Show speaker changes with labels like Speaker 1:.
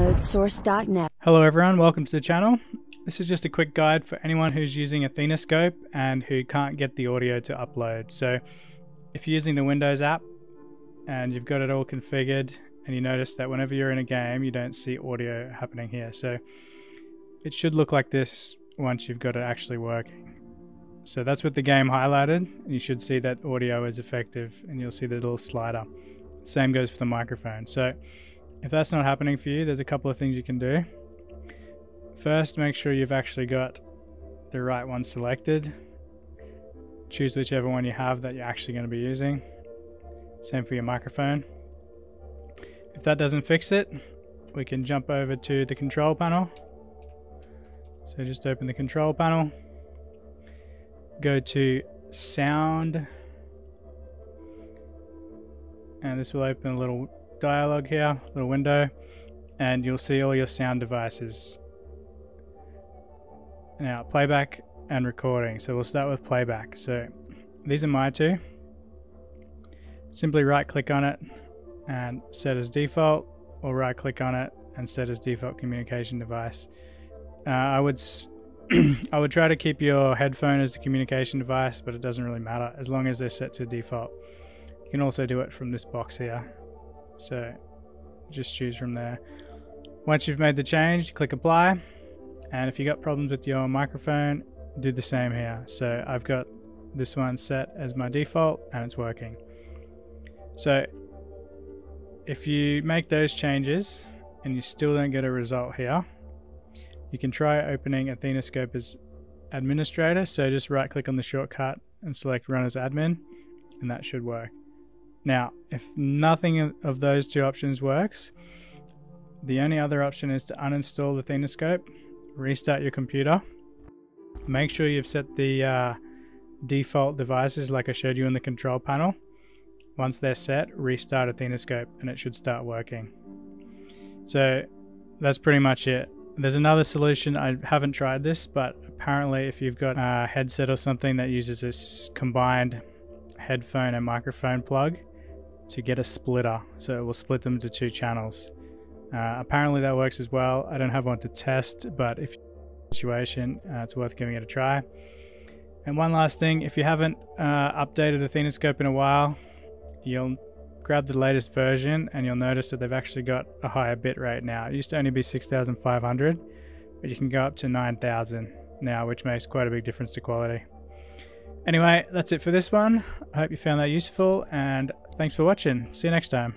Speaker 1: downloadsource.net.
Speaker 2: Hello everyone, welcome to the channel. This is just a quick guide for anyone who's using Athenascope and who can't get the audio to upload. So if you're using the Windows app and you've got it all configured and you notice that whenever you're in a game you don't see audio happening here. So it should look like this once you've got it actually working. So that's with the game highlighted, and you should see that audio is effective and you'll see the little slider. Same goes for the microphone. So if that's not happening for you, there's a couple of things you can do. First, make sure you've actually got the right one selected. Choose whichever one you have that you're actually going to be using. Same for your microphone. If that doesn't fix it, we can jump over to the control panel. So just open the control panel. Go to sound. And this will open a little dialog here, little window, and you'll see all your sound devices. Now, playback and recording. So we'll start with playback. So these are my two. Simply right click on it and set as default, or right click on it and set as default communication device. I would try to keep your headphone as the communication device, but it doesn't really matter as long as they're set to default. You can also do it from this box here. So just choose from there. Once you've made the change, click apply. And if you got problems with your microphone, do the same here. So I've got this one set as my default and it's working. So if you make those changes and you still don't get a result here, you can try opening Athenascope as administrator. So just right click on the shortcut and select run as admin, and that should work. Now, if nothing of those two options works, the only other option is to uninstall the Athenascope, restart your computer, make sure you've set the default devices like I showed you in the control panel. Once they're set, restart Athenascope and it should start working. So that's pretty much it. There's another solution. I haven't tried this, but apparently if you've got a headset or something that uses this combined headphone and microphone plug, to get a splitter, so it will split them into two channels. Apparently that works as well. I don't have one to test, but if you're in a situation, it's worth giving it a try. And one last thing, if you haven't updated Athenascope in a while, you'll grab the latest version and you'll notice that they've actually got a higher bit rate now. It used to only be 6,500, but you can go up to 9,000 now, which makes quite a big difference to quality. Anyway, that's it for this one. I hope you found that useful, and thanks for watching. See you next time.